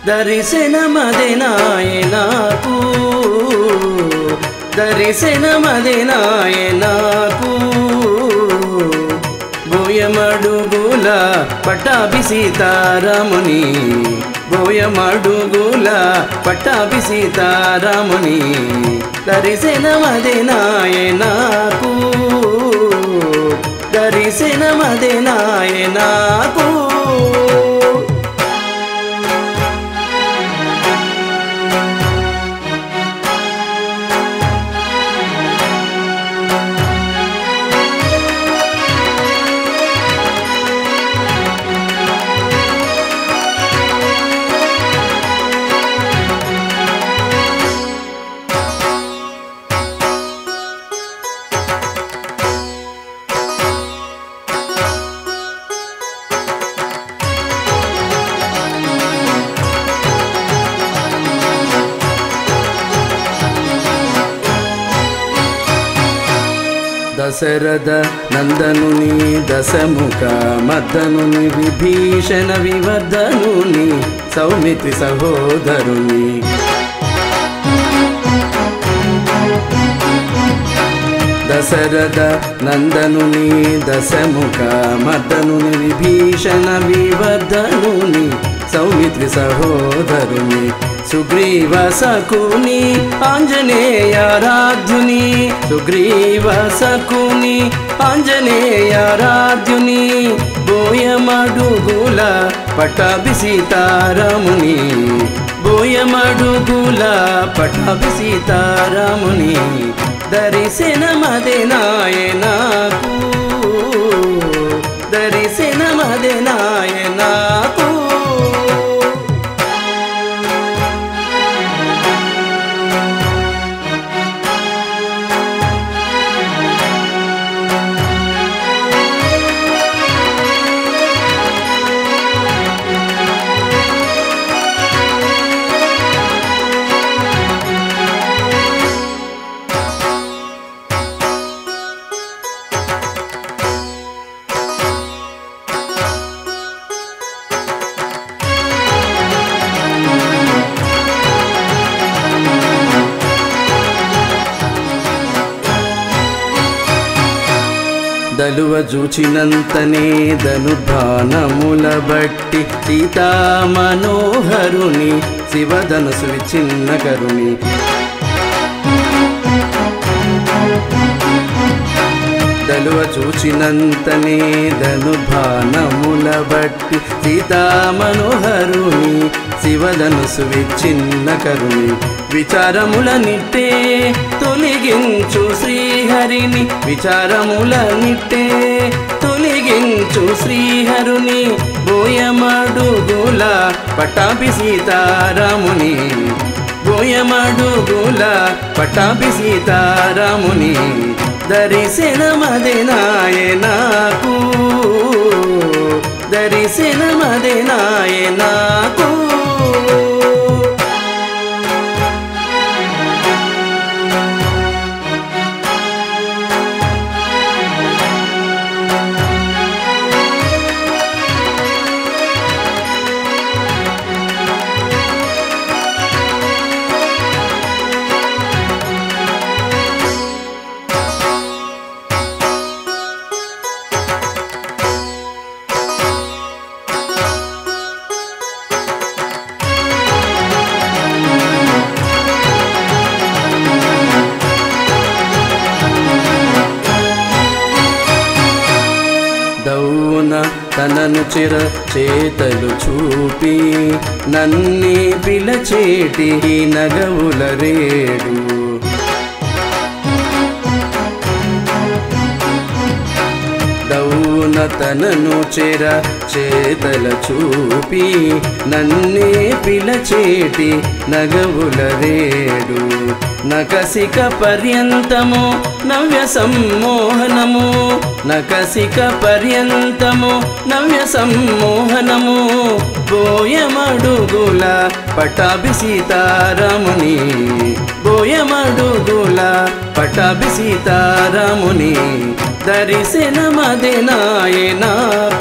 దర్శనమదెనాయె నాకు దర్శనమదెనాయె నాకు బోయమడుగుల పట్టాభి సీతారాముని బోయమడుగుల పట్టాభి సీతారాముని దర్శనమదెనాయె నాకు దర్శనమదెనాయె నాకు దశరథ నందనుని దశముఖ మద్దనుని విభీషణ వివర్ధనుని సౌమిత్రి సహోదరుని దశరథ నందనుని దశముఖ మద్దనుని విభీషణ వివర్ధనుని సౌమిత్రి సహోదరుని సుగ్రీవ సకుని ఆంజనేయారాధ్యుని సుగ్రీవ సకుని ఆంజనేయారాధ్యుని బోయమడుగుల పట్టాభి సీతారాముని బోయమడుగుల పట్టాభి సీతారాముని దర్శనమదెనాయె నాకు దర్శనమదెనాయె నాకు దలువ జూచినంతనే ధనుర్బాణముల బట్టి సీతా మనోహరుని శివధనుసు విచ్ఛిన్న కరుని దలువ చూచినంతనే ధనుర్బాణముల బట్టి సీతా మనోహరుని శివధనుసు విచ్ఛిన్న కరుని విచారములనిట్టే తొలగించు శ్రీహరిని విచారములనిట్టే తొలగించు శ్రీహరుని బోయమడుగుల పట్టాభి సీతారాముని బోయమడుగుల పట్టాభి సీతారాముని దర్శనమదెనాయె నాకు దర్శనమదెనాయె నాకు తనను చిర చేతలు చూపి నన్ని పిలచేటి నగవుల రేడు దౌన తనను చిర చేతల చూపి నన్నే పిలచేటి నగవుల రేడు నకసిక పర్యంతము నవ్య సమ్మోహనము నకసిక పర్యంతము నవ్య సమ్మోహనము బోయమడుగుల పట్టాభి సీతారాముని బోయమడుగుల పట్టాభి సీతారాముని దర్శనమదెనాయె నాకు